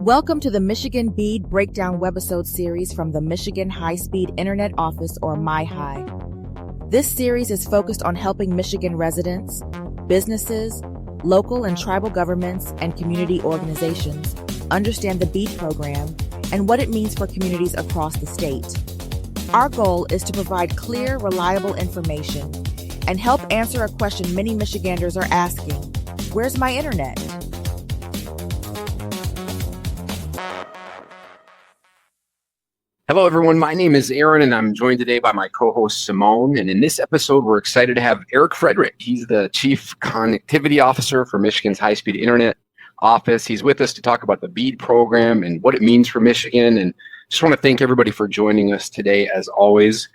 Welcome to the Michigan BEAD Breakdown webisode series from the Michigan High-Speed Internet Office, or MiHi. This series is focused on helping Michigan residents, businesses, local and tribal governments, and community organizations understand the BEAD program and what it means for communities across the state. Our goal is to provide clear, reliable information and help answer a question many Michiganders are asking: where's my internet? Hello, everyone. My name is Aaron, and I'm joined today by my co-host, Simone. And in this episode, we're excited to have Eric Frederick. He's the Chief Connectivity Officer for Michigan's High-Speed Internet Office. He's with us to talk about the BEAD program and what it means for Michigan. And just want to thank everybody for joining us today, as always.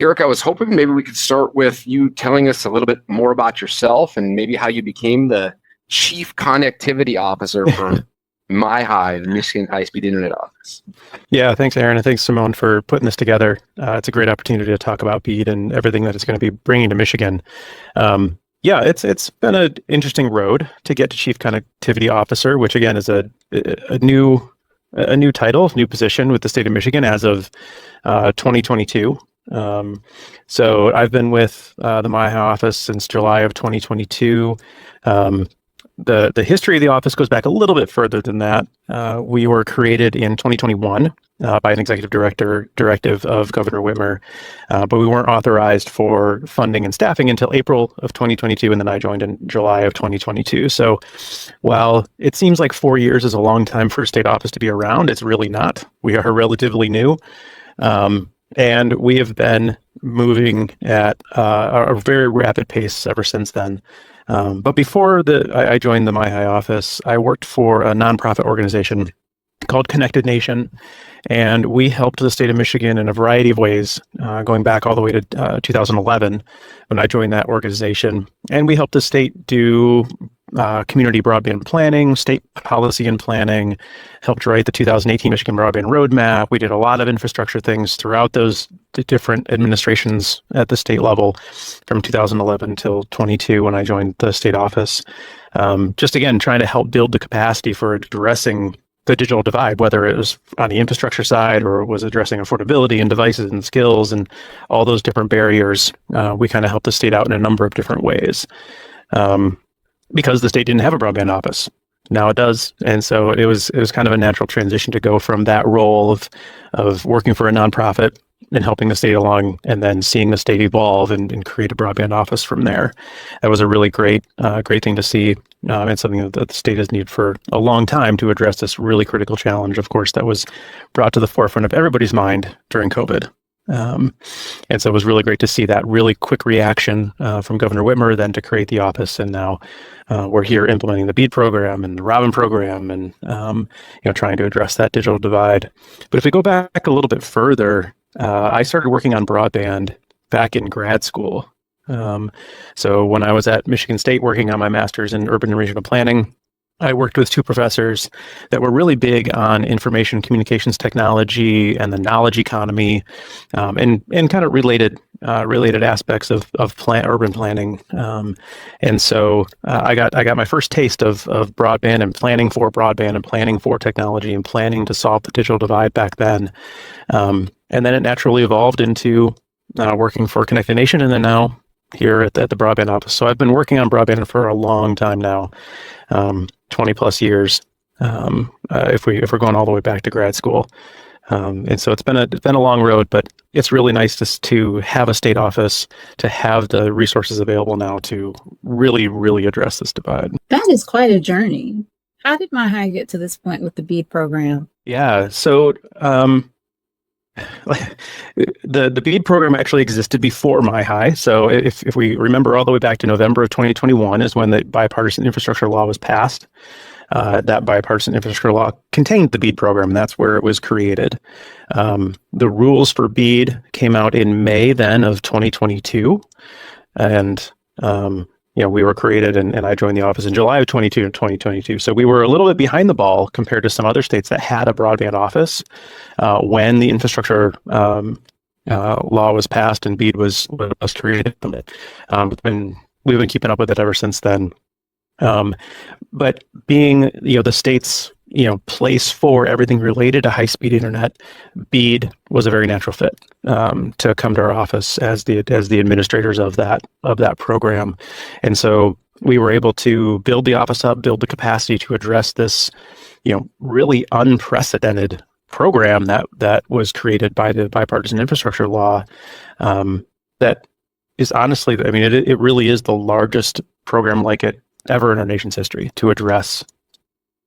Eric, I was hoping maybe we could start with you telling us a little bit more about yourself and maybe how you became the Chief Connectivity Officer for MiHi, the Michigan High-Speed Internet Office. Yeah, thanks, Aaron, and thanks, Simone, for putting this together. It's a great opportunity to talk about BEAD and everything that it's going to be bringing to Michigan. It's been an interesting road to get to Chief Connectivity Officer, which again is a new title, new position with the state of Michigan as of 2022. So I've been with the MiHi office since July of 2022. The history of the office goes back a little bit further than that. We were created in 2021 by an executive directive of Governor Whitmer, but we weren't authorized for funding and staffing until April of 2022, and then I joined in July of 2022. So while it seems like 4 years is a long time for a state office to be around, it's really not. We are relatively new, and we have been moving at a very rapid pace ever since then. But before I joined the MiHi office, I worked for a nonprofit organization called Connected Nation, and we helped the state of Michigan in a variety of ways, going back all the way to 2011 when I joined that organization. And we helped the state do community broadband planning, state policy and planning, helped write the 2018 Michigan Broadband Roadmap. We did a lot of infrastructure things throughout those different administrations at the state level from 2011 till 22 when I joined the state office. Just again, trying to help build the capacity for addressing the digital divide, whether it was on the infrastructure side or was addressing affordability and devices and skills and all those different barriers. We kind of helped the state out in a number of different ways. Because the state didn't have a broadband office. Now it does. And so it was kind of a natural transition to go from that role of working for a nonprofit and helping the state along, and then seeing the state evolve and create a broadband office from there. That was a really great thing to see, and something that the state has needed for a long time to address this really critical challenge, of course, that was brought to the forefront of everybody's mind during COVID. And so it was really great to see that really quick reaction from Governor Whitmer then to create the office. And now we're here implementing the BEAD program and the Robin program and, trying to address that digital divide. But if we go back a little bit further, I started working on broadband back in grad school. So when I was at Michigan State working on my master's in urban and regional planning, I worked with two professors that were really big on information communications technology and the knowledge economy, and kind of related aspects of urban planning. And so I got my first taste of broadband and planning for technology and planning to solve the digital divide back then. And then it naturally evolved into working for Connected Nation, and then now here at the broadband office. So I've been working on broadband for a long time now. 20 plus years, if we're going all the way back to grad school. And so it's been a long road, but it's really nice to have a state office, to have the resources available now to really, really address this divide. That is quite a journey. How did MiHi get to this point with the BEAD program? Yeah, so the BEAD program actually existed before MiHi. So if we remember all the way back to November of 2021 is when the bipartisan infrastructure law was passed. That bipartisan infrastructure law contained the BEAD program, and that's where it was created. The rules for BEAD came out in May then of 2022, and we were created, and I joined the office in July of 2022. So we were a little bit behind the ball compared to some other states that had a broadband office when the infrastructure law was passed and BEAD was created. We've been keeping up with it ever since then. But being the state's place for everything related to high-speed internet, BEAD was a very natural fit to come to our office as the administrators of that program. And so we were able to build the office up, build the capacity to address this, really unprecedented program that was created by the bipartisan infrastructure law. That is honestly, I mean, it really is the largest program like it ever in our nation's history to address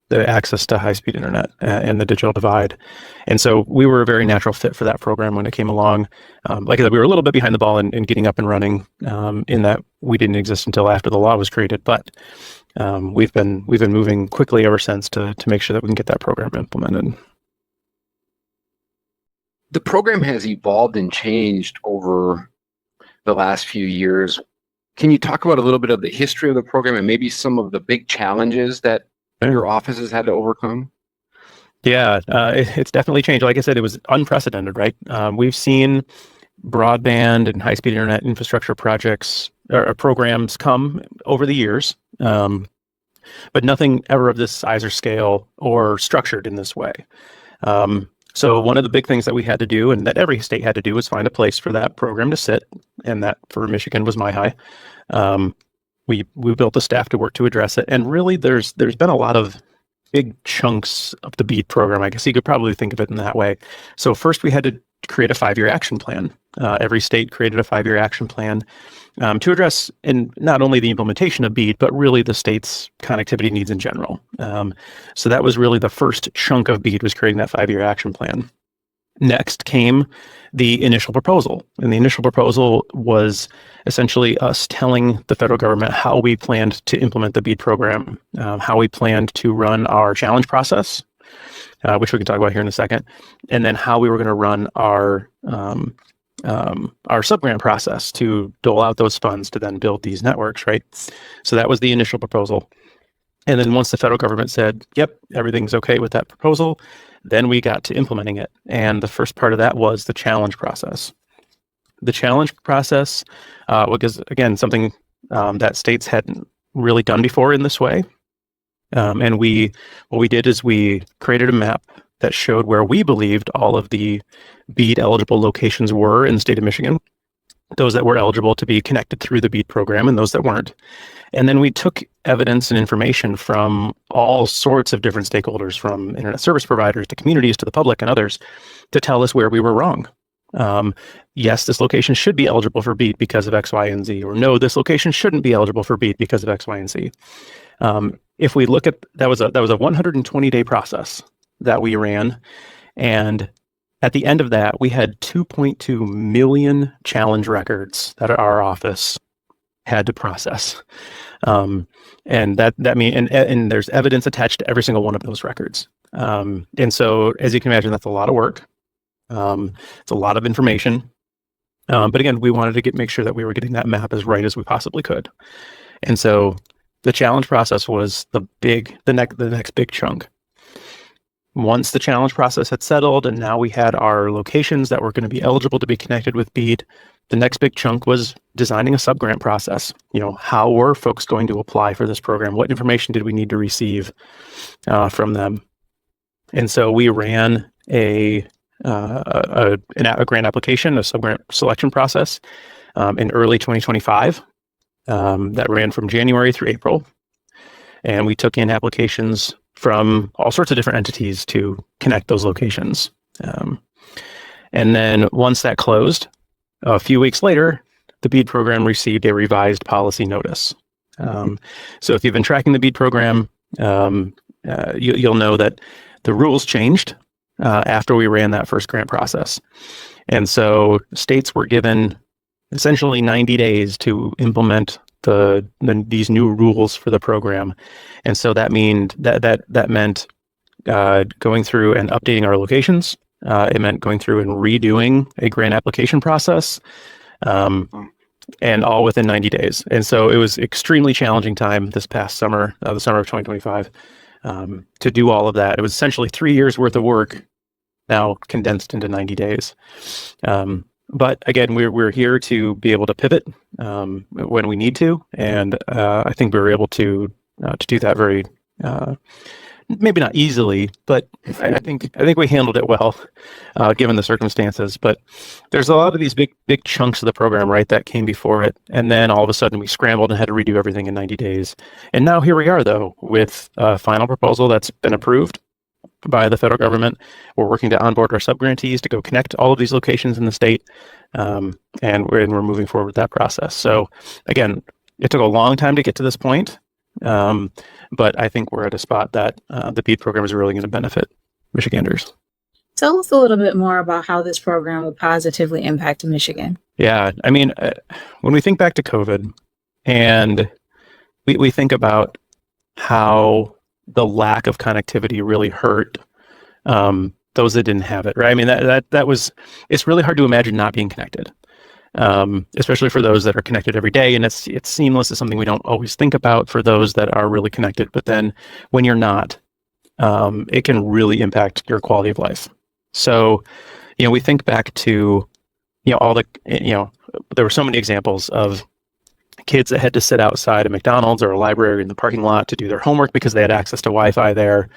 the access to high-speed internet and the digital divide. And so we were a very natural fit for that program when it came along. Like I said, we were a little bit behind the ball in getting up and running, in that we didn't exist until after the law was created. But we've been moving quickly ever since to make sure that we can get that program implemented. The program has evolved and changed over the last few years. Can you talk about a little bit of the history of the program and maybe some of the big challenges that your office has had to overcome? Yeah, it's definitely changed. Like I said, it was unprecedented, right? We've seen broadband and high-speed internet infrastructure projects or programs come over the years, but nothing ever of this size or scale or structured in this way. So one of the big things that we had to do, and that every state had to do, was find a place for that program to sit, and that for Michigan was MyHigh. We built a staff to work to address it, and really there's been a lot of big chunks of the BEAD program. I guess you could probably think of it in that way. So first we had to create a 5-year action plan. Every state created a 5-year action plan to address in not only the implementation of BEAD, but really the state's connectivity needs in general. So that was really the first chunk of BEAD, was creating that 5-year action plan. Next came the initial proposal. And the initial proposal was essentially us telling the federal government how we planned to implement the BEAD program, how we planned to run our challenge process, which we can talk about here in a second, and then how we were going to run our subgrant process to dole out those funds to then build these networks, right? So that was the initial proposal. And then once the federal government said, yep, everything's okay with that proposal, then we got to implementing it. And the first part of that was the challenge process. The challenge process was, again, something that states hadn't really done before in this way. And what we did is we created a map that showed where we believed all of the BEAD eligible locations were in the state of Michigan, those that were eligible to be connected through the BEAD program and those that weren't. And then we took evidence and information from all sorts of different stakeholders, from internet service providers to communities to the public and others, to tell us where we were wrong. Yes, this location should be eligible for BEAD because of X, Y, and Z, or no, this location shouldn't be eligible for BEAD because of X, Y, and Z. If we look at that was a 120-day process that we ran, and at the end of that, we had 2.2 million challenge records that our office had to process, and that mean and there's evidence attached to every single one of those records. And so, as you can imagine, that's a lot of work. It's a lot of information. But again, we wanted to make sure that we were getting that map as right as we possibly could. And so, the challenge process was the next big chunk. Once the challenge process had settled and now we had our locations that were going to be eligible to be connected with BEAD, the next big chunk was designing a subgrant process. How were folks going to apply for this program? What information did we need to receive from them? And so we ran a grant application, a subgrant selection process in early 2025 that ran from January through April. And we took in applications from all sorts of different entities to connect those locations. And then once that closed, a few weeks later, the BEAD program received a revised policy notice. So if you've been tracking the BEAD program, you'll know that the rules changed after we ran that first grant process. And so states were given essentially 90 days to implement these new rules for the program. And so that meant going through and updating our locations. It meant going through and redoing a grant application process, and all within 90 days. And so it was extremely challenging time this past summer, the summer of 2025, to do all of that. It was essentially 3 years worth of work now condensed into 90 days. But again, we're here to be able to pivot when we need to, and I think we were able to do that very maybe not easily, but I think we handled it well, given the circumstances. But there's a lot of these big chunks of the program, right, that came before it, and then all of a sudden we scrambled and had to redo everything in 90 days. And now here we are, though, with a final proposal that's been approved by the federal government. We're working to onboard our subgrantees to go connect all of these locations in the state, and we're moving forward with that process. So again, it took a long time to get to this point. But I think we're at a spot that the BEAD program is really going to benefit Michiganders. Tell us a little bit more about how this program will positively impact Michigan. Yeah, I mean, when we think back to COVID and we think about how the lack of connectivity really hurt those that didn't have it, right? I mean, it's really hard to imagine not being connected. Especially for those that are connected every day, and it's seamless is something we don't always think about for those that are really connected. But then when you're not, it can really impact your quality of life. So, we think back to, all the, there were so many examples of kids that had to sit outside a McDonald's or a library in the parking lot to do their homework because they had access to Wi-Fi there.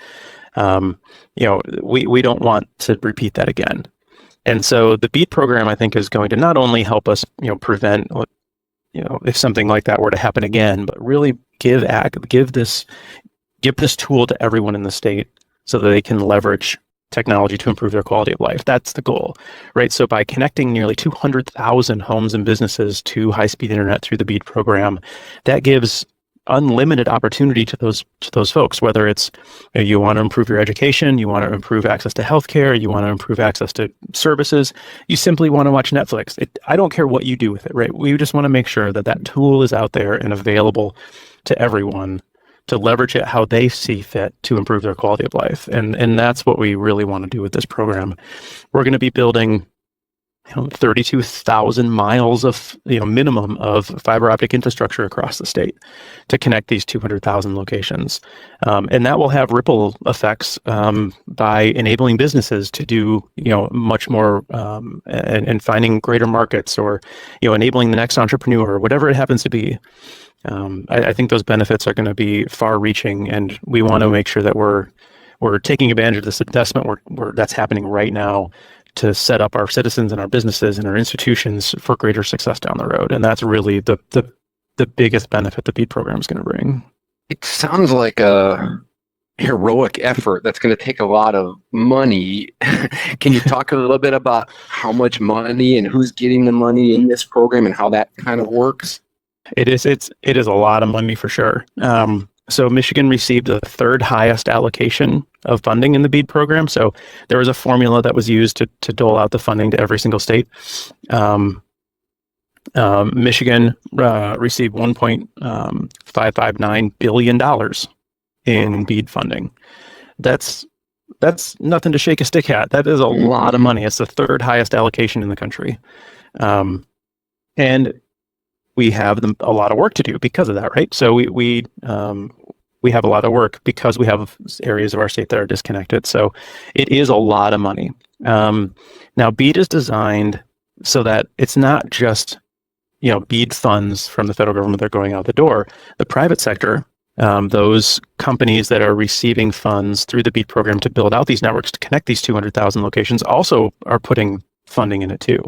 We don't want to repeat that again. And so the BEAD program, I think, is going to not only help us, prevent, if something like that were to happen again, but really give this tool to everyone in the state so that they can leverage technology to improve their quality of life. That's the goal, right? So by connecting nearly 200,000 homes and businesses to high-speed internet through the BEAD program, that gives unlimited opportunity to those folks, whether it's you want to improve your education, you want to improve access to healthcare, you want to improve access to services, you simply want to watch Netflix. I don't care what you do with it, right? We just want to make sure that tool is out there and available to everyone to leverage it how they see fit to improve their quality of life. And that's what we really want to do with this program. We're going to be building 32,000 miles of, minimum of fiber optic infrastructure across the state to connect these 200,000 locations. And that will have ripple effects by enabling businesses to do, much more and finding greater markets or, enabling the next entrepreneur, whatever it happens to be. I think those benefits are going to be far reaching, and we want to make sure that we're taking advantage of this investment that's happening right now to set up our citizens and our businesses and our institutions for greater success down the road. And that's really the biggest benefit the BEAD program is going to bring. It sounds like a heroic effort that's going to take a lot of money. Can you talk a little bit about how much money and who's getting the money in this program and how that kind of works? It is a lot of money for sure. So Michigan received the third highest allocation of funding in the BEAD program. So there was a formula that was used to dole out the funding to every single state. Michigan received $1.559 billion in BEAD funding. That's nothing to shake a stick at. That is a lot of money. It's the third highest allocation in the country. And we have a lot of work to do because of that, right? So we have a lot of work because we have areas of our state that are disconnected. So it is a lot of money. Now, BEAD is designed so that it's not just BEAD funds from the federal government that are going out the door. The private sector, those companies that are receiving funds through the BEAD program to build out these networks to connect these 200,000 locations, also are putting funding in it too.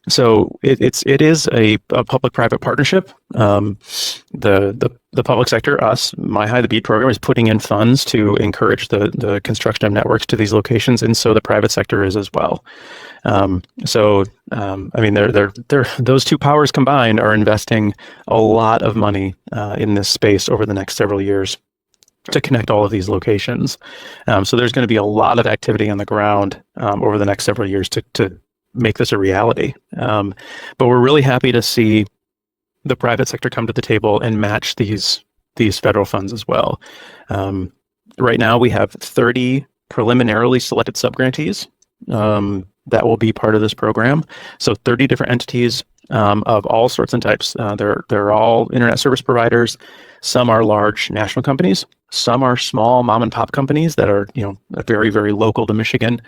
So it is a public-private partnership. The public sector, us, MyHigh, the BEAD program, is putting in funds to encourage the construction of networks to these locations, and so the private sector is as well. I mean, they're those two powers combined are investing a lot of money in this space over the next several years to connect all of these locations. So there's going to be a lot of activity on the ground over the next several years to make this a reality. But we're really happy to see the private sector come to the table and match these federal funds as well. Right now, we have 30 preliminarily selected subgrantees that will be part of this program. So 30 different entities of all sorts and types. They're all internet service providers. Some are large national companies. Some are small mom and pop companies that are, very, very local to Michigan.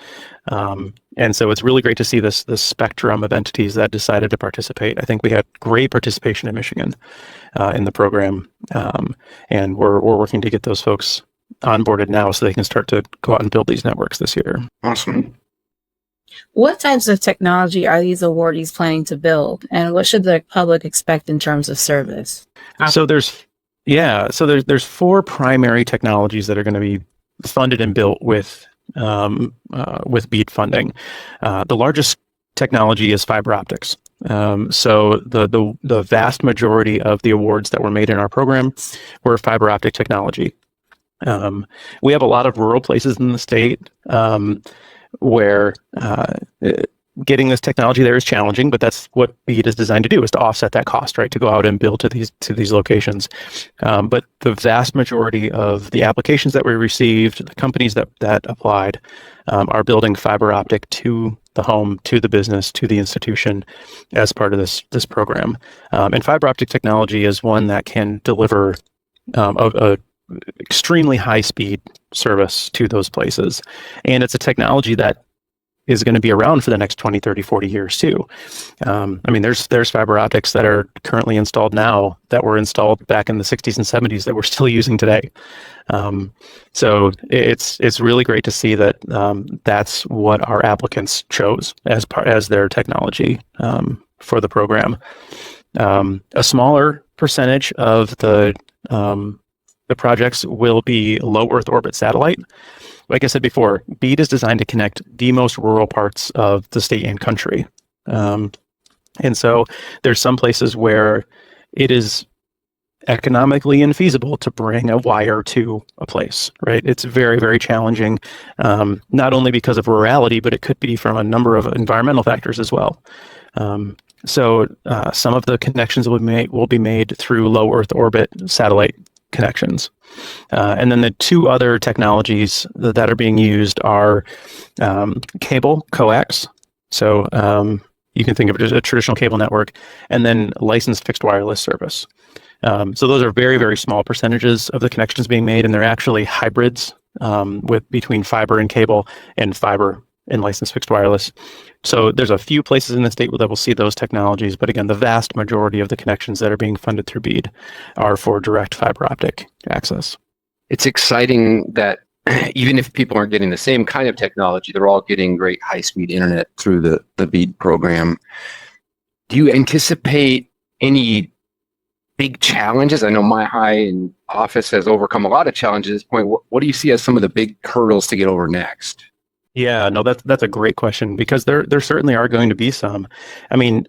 And so it's really great to see this spectrum of entities that decided to participate. I think we had great participation in Michigan in the program. And we're working to get those folks onboarded now so they can start to go out and build these networks this year. Awesome. What types of technology are these awardees planning to build, and what should the public expect in terms of service? So there's four primary technologies that are going to be funded and built with BEAD funding. The largest technology is fiber optics. So the vast majority of the awards that were made in our program were fiber optic technology. We have a lot of rural places in the state where getting this technology there is challenging, but that's what BEAD is designed to do, is to offset that cost, right? To go out and build to these locations. But the vast majority of the applications that we received, the companies that applied, are building fiber optic to the home, to the business, to the institution as part of this program. And fiber optic technology is one that can deliver a extremely high speed service to those places. And it's a technology that is going to be around for the next 20, 30, 40 years too. I mean, there's fiber optics that are currently installed now that were installed back in the 60s and 70s that we're still using today. So it's really great to see that that's what our applicants chose as their technology for the program. A smaller percentage of the projects will be low Earth orbit satellite. Like I said before, BEAD is designed to connect the most rural parts of the state and country. And so there's some places where it is economically infeasible to bring a wire to a place, right? It's very, very challenging, not only because of rurality, but it could be from a number of environmental factors as well. So some of the connections will be made through low Earth orbit satellite connections. And then the two other technologies that are being used are cable coax. So you can think of it as a traditional cable network, and then licensed fixed wireless service. So those are very, very small percentages of the connections being made, and they're actually hybrids between fiber and cable and fiber and licensed fixed wireless. So there's a few places in the state that will see those technologies, but again, the vast majority of the connections that are being funded through BEAD are for direct fiber optic access. It's exciting that even if people aren't getting the same kind of technology, they're all getting great high-speed internet through the BEAD program. Do you anticipate any big challenges? I know my high office has overcome a lot of challenges at this point. What do you see as some of the big hurdles to get over next? Yeah, no, that's a great question, because there certainly are going to be some. I mean,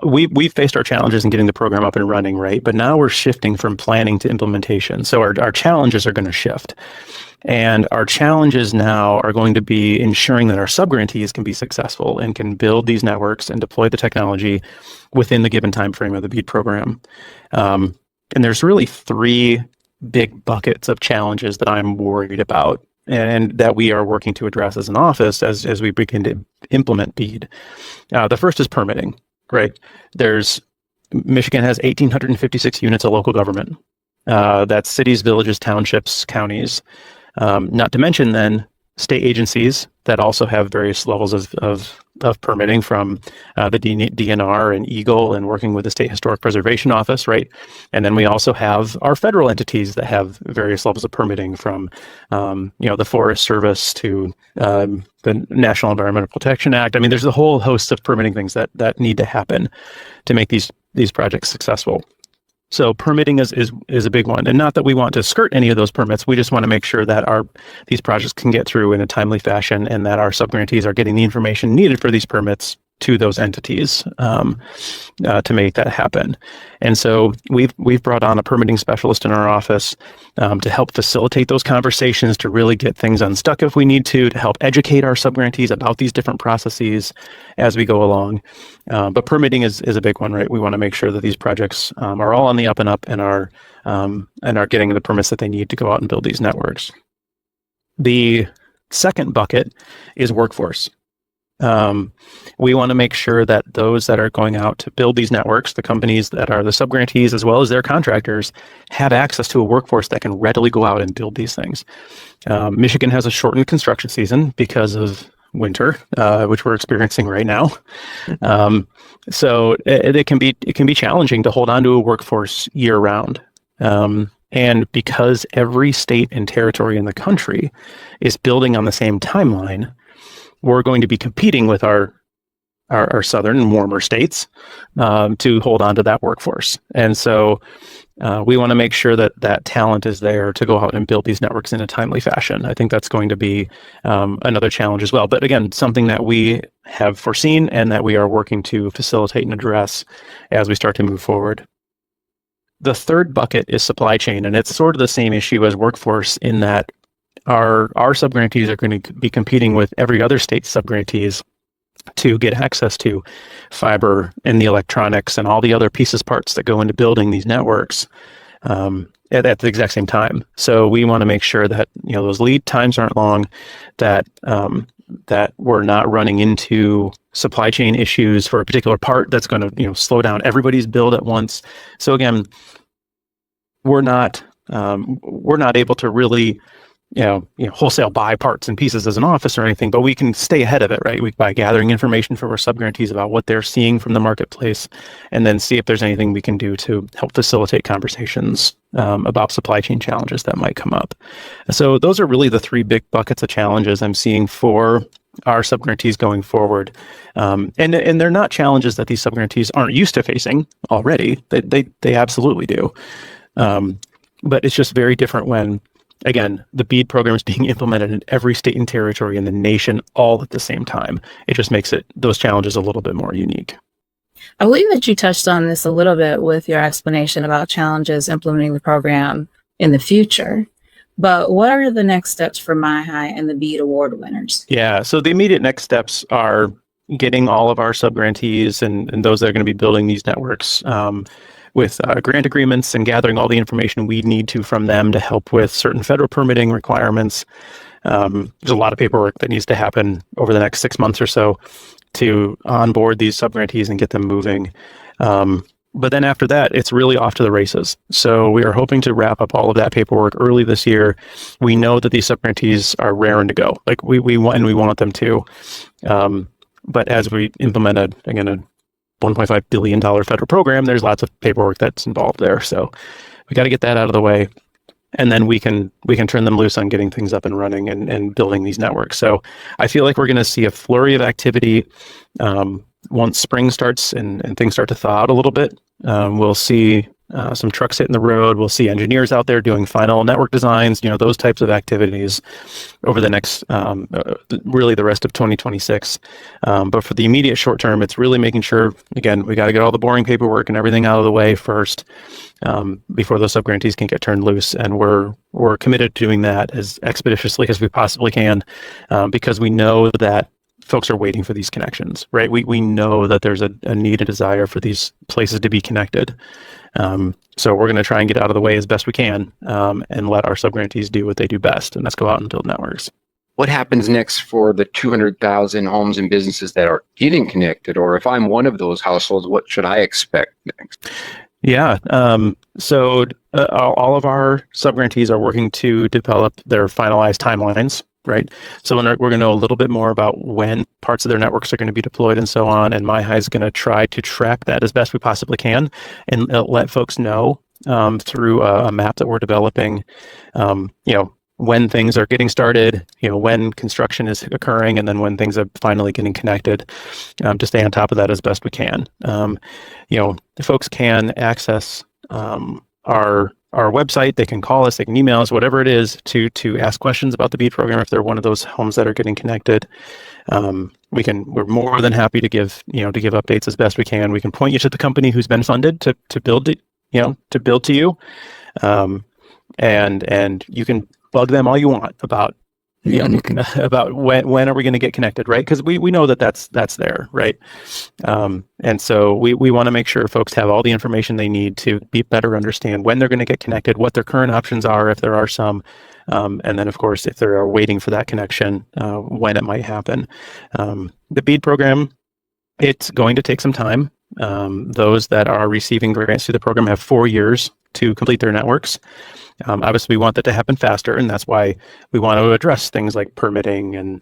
we've faced our challenges in getting the program up and running, right? But now we're shifting from planning to implementation. So our challenges are going to shift. And our challenges now are going to be ensuring that our subgrantees can be successful and can build these networks and deploy the technology within the given time frame of the BEAD program. And there's really three big buckets of challenges that I'm worried about, and that we are working to address as an office as we begin to implement BEAD. The first is permitting, right? Michigan has 1,856 units of local government. That's cities, villages, townships, counties. Not to mention then state agencies that also have various levels of permitting, from the DNR and Eagle, and working with the State Historic Preservation Office, right? And then we also have our federal entities that have various levels of permitting, from the Forest Service to the National Environmental Protection Act. I mean, there's a whole host of permitting things that need to happen to make these projects successful. So permitting is a big one, and not that we want to skirt any of those permits. We just want to make sure that these projects can get through in a timely fashion, and that our subgrantees are getting the information needed for these permits to those entities to make that happen. And so we've brought on a permitting specialist in our office to help facilitate those conversations, to really get things unstuck if we need to help educate our subgrantees about these different processes as we go along. But permitting is a big one, right? We want to make sure that these projects are all on the up and up, and are getting the permits that they need to go out and build these networks. The second bucket is workforce. We want to make sure that those that are going out to build these networks, the companies that are the subgrantees as well as their contractors, have access to a workforce that can readily go out and build these things. Michigan has a shortened construction season because of winter, which we're experiencing right now. So it can be challenging to hold on to a workforce year round. And because every state and territory in the country is building on the same timeline, we're going to be competing with our southern and warmer states to hold on to that workforce. And so we want to make sure that that talent is there to go out and build these networks in a timely fashion. I think that's going to be another challenge as well. But again, something that we have foreseen and that we are working to facilitate and address as we start to move forward. The third bucket is supply chain, and it's sort of the same issue as workforce in that our subgrantees are going to be competing with every other state's subgrantees to get access to fiber and the electronics and all the other pieces, parts that go into building these networks at the exact same time. So we want to make sure that those lead times aren't long, that that we're not running into supply chain issues for a particular part that's going to slow down everybody's build at once. So again, we're not able to really wholesale buy parts and pieces as an office or anything, but we can stay ahead of it, right? By gathering information from our subgrantees about what they're seeing from the marketplace, and then see if there's anything we can do to help facilitate conversations about supply chain challenges that might come up. So those are really the three big buckets of challenges I'm seeing for our subgrantees going forward. And they're not challenges that these subgrantees aren't used to facing already. They absolutely do. But it's just very different when, again, the BEAD program is being implemented in every state and territory in the nation all at the same time. It just makes those challenges a little bit more unique. I believe that you touched on this a little bit with your explanation about challenges implementing the program in the future. But what are the next steps for MyHigh and the BEAD award winners? Yeah, so the immediate next steps are getting all of our subgrantees and those that are going to be building these networks with grant agreements and gathering all the information we need to from them to help with certain federal permitting requirements. There's a lot of paperwork that needs to happen over the next 6 months or so to onboard these subgrantees and get them moving. But then after that, it's really off to the races. So we are hoping to wrap up all of that paperwork early this year. We know that these subgrantees are raring to go. Like we want them to. But as we implement a $1.5 billion federal program, there's lots of paperwork that's involved there. So we got to get that out of the way. And then we can turn them loose on getting things up and running and building these networks. So I feel like we're going to see a flurry of activity once spring starts and things start to thaw out a little bit. We'll see some trucks hitting the road. We'll see engineers out there doing final network designs, those types of activities over the next, really the rest of 2026. But for the immediate short term, it's really making sure, again, we got to get all the boring paperwork and everything out of the way first before those subgrantees can get turned loose. And we're committed to doing that as expeditiously as we possibly can because we know that folks are waiting for these connections, right? We know that there's a need and desire for these places to be connected. So we're going to try and get out of the way as best we can and let our subgrantees do what they do best, and that's go out and build networks. What happens next for the 200,000 homes and businesses that are getting connected? Or if I'm one of those households, what should I expect next? Yeah. So all of our subgrantees are working to develop their finalized timelines, right? So we're going to know a little bit more about when parts of their networks are going to be deployed and so on. And MyHigh is going to try to track that as best we possibly can and let folks know through a map that we're developing, when things are getting started, when construction is occurring, and then when things are finally getting connected, to stay on top of that as best we can. Folks can access our website. They can call us, they can email us, whatever it is, to ask questions about the BEAD program if they're one of those homes that are getting connected. We're more than happy to give updates as best we can. We can point you to the company who's been funded to build it, to build to you, and you can bug them all you want about about when are we going to get connected, right? Because we know that's there, right? And so we want to make sure folks have all the information they need to better understand when they're going to get connected, what their current options are, if there are some, and then of course if they're waiting for that connection, when it might happen. The BEAD program, it's going to take some time. Those that are receiving grants through the program have 4 years to complete their networks. Obviously, we want that to happen faster, and that's why we want to address things like permitting and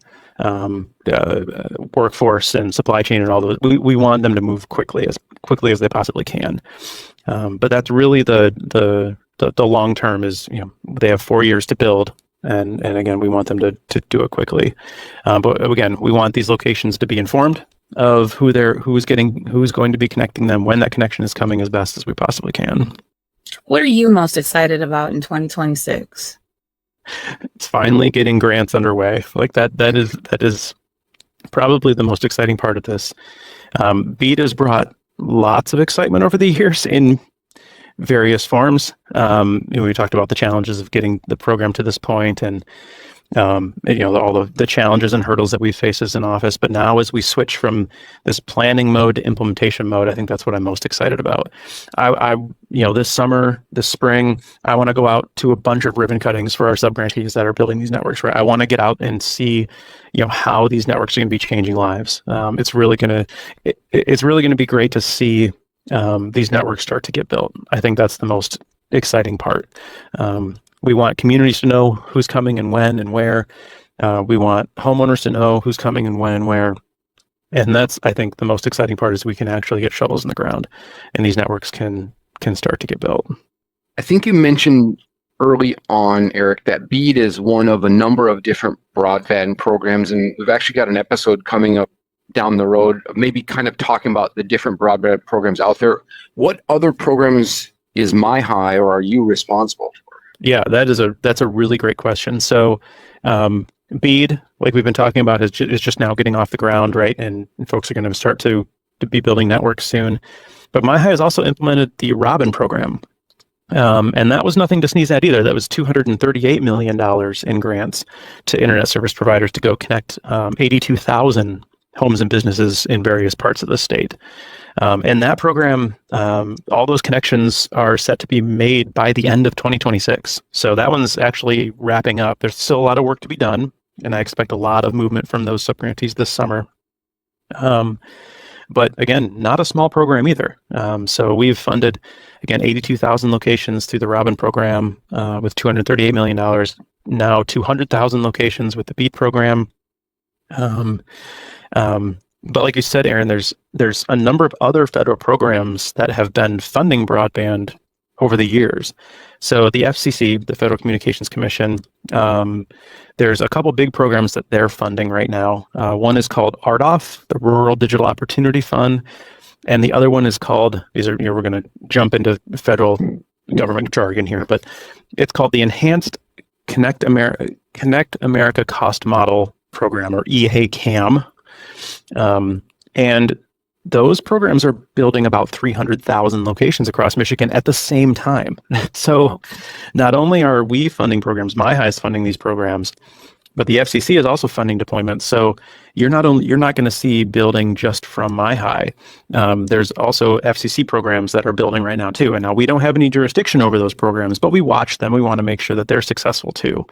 workforce and supply chain and all those. We want them to move quickly as they possibly can. But that's really the the long term is, they have 4 years to build. And again, we want them to do it quickly. But again, we want these locations to be informed of who's going to be connecting them, when that connection is coming, as best as we possibly can. What are you most excited about in 2026? It's finally getting grants underway. Like that is probably the most exciting part of this. BEAD has brought lots of excitement over the years in various forms. We talked about the challenges of getting the program to this point, and all of the challenges and hurdles that we face as an office. But now, as we switch from this planning mode to implementation mode, I think that's what I'm most excited about. This summer, this spring, I want to go out to a bunch of ribbon cuttings for our subgrantees that are building these networks. Right, I want to get out and see, how these networks are going to be changing lives. It's really going to be great to see these networks start to get built. I think that's the most exciting part. We want communities to know who's coming and when and where. We want homeowners to know who's coming and when and where. And that's, I think, the most exciting part, is we can actually get shovels in the ground and these networks can start to get built. I think you mentioned early on, Eric, that BEAD is one of a number of different broadband programs. And we've actually got an episode coming up down the road, maybe kind of talking about the different broadband programs out there. What other programs is MyHigh, or are you responsible for? Yeah, that's a really great question. So BEAD, like we've been talking about, is just now getting off the ground, right? And folks are going to start to be building networks soon. But MyHigh has also implemented the Robin program. And that was nothing to sneeze at either. That was $238 million in grants to internet service providers to go connect 82,000 homes and businesses in various parts of the state. And that program, all those connections are set to be made by the end of 2026. So that one's actually wrapping up. There's still a lot of work to be done, and I expect a lot of movement from those subgrantees this summer. But again, not a small program either. So we've funded, again, 82,000 locations through the Robin program with $238 million. Now 200,000 locations with the BEAD program. But like you said, Aaron, there's a number of other federal programs that have been funding broadband over the years. So the FCC, the Federal Communications Commission, there's a couple big programs that they're funding right now. One is called RDOF, the Rural Digital Opportunity Fund, and the other one is called, we're going to jump into federal government jargon here, but it's called the Enhanced Connect America Cost Model Program, or EHACAM. And those programs are building about 300,000 locations across Michigan at the same time. So not only are we funding programs, MyHigh is funding these programs, but the FCC is also funding deployments. So you're not going to see building just from MyHigh. There's also FCC programs that are building right now too. And now we don't have any jurisdiction over those programs, but we watch them. We want to make sure that they're successful too.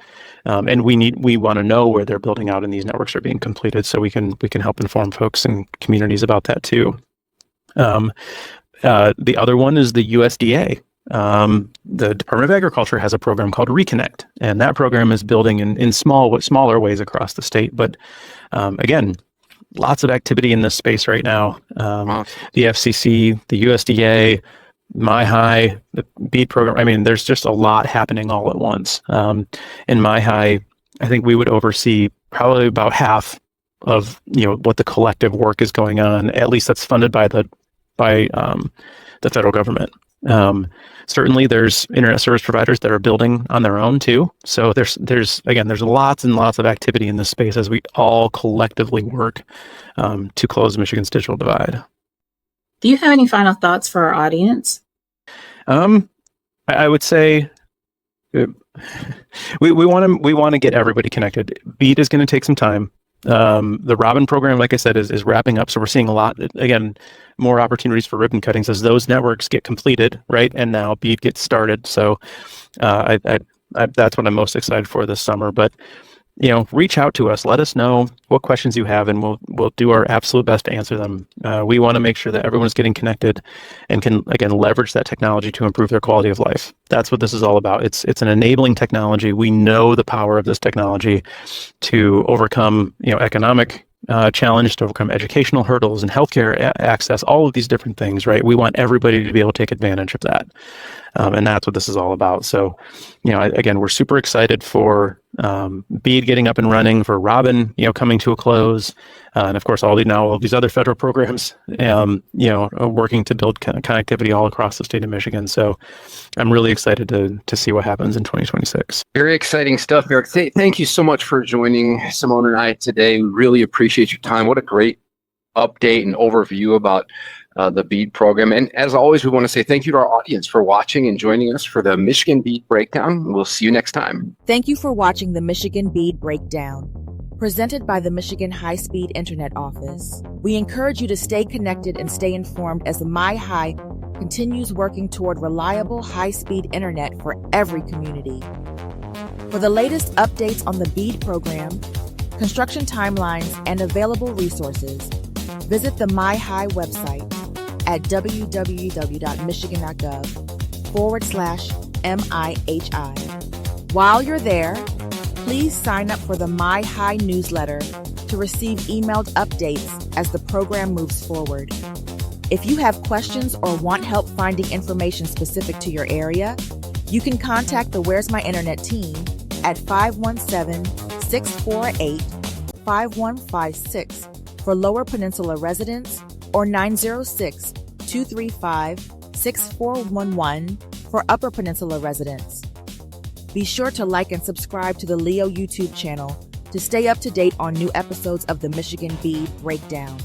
And we want to know where they're building out and these networks are being completed, so we can help inform folks and communities about that too. The other one is the USDA. The Department of Agriculture has a program called Reconnect, and that program is building in smaller ways across the state. But again, lots of activity in this space right now. The FCC, the USDA, MyHigh, the BEAD program. I mean, there's just a lot happening all at once. In MyHigh, I think we would oversee probably about half of what the collective work is going on. At least that's funded by the federal government. Certainly, there's internet service providers that are building on their own too. So there's lots and lots of activity in this space as we all collectively work to close Michigan's digital divide. Do you have any final thoughts for our audience? I would say we want to get everybody connected. BEAD is going to take some time. The Robin program, like I said, is wrapping up. So we're seeing a lot, again, more opportunities for ribbon cuttings as those networks get completed, right? And now BEAD gets started. So that's what I'm most excited for this summer. But reach out to us. Let us know what questions you have, and we'll do our absolute best to answer them. We want to make sure that everyone's getting connected and can, again, leverage that technology to improve their quality of life. That's what this is all about. It's an enabling technology. We know the power of this technology to overcome, economic challenged to overcome educational hurdles and healthcare access, all of these different things, right? We want everybody to be able to take advantage of that. And that's what this is all about. So, again, we're super excited for BEAD getting up and running, for Robin, coming to a close. And of course, all these other federal programs, working to build connectivity all across the state of Michigan. So I'm really excited to see what happens in 2026. Very exciting stuff, Eric. Thank you so much for joining Simone and I today. We really appreciate your time. What a great update and overview about the BEAD program. And as always, we want to say thank you to our audience for watching and joining us for the Michigan BEAD Breakdown. We'll see you next time. Thank you for watching the Michigan BEAD Breakdown, presented by the Michigan High-Speed Internet Office. We encourage you to stay connected and stay informed as the MyHigh continues working toward reliable high-speed internet for every community. For the latest updates on the BEAD program, construction timelines, and available resources, visit the MyHigh website at www.michigan.gov/MIHI. While you're there, please sign up for the MyHigh newsletter to receive emailed updates as the program moves forward. If you have questions or want help finding information specific to your area, you can contact the Where's My Internet team at 517-648-5156 for Lower Peninsula residents or 906-235-6411 for Upper Peninsula residents. Be sure to like and subscribe to the Leo YouTube channel to stay up to date on new episodes of the Michigan BEAD Breakdown.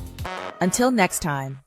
Until next time.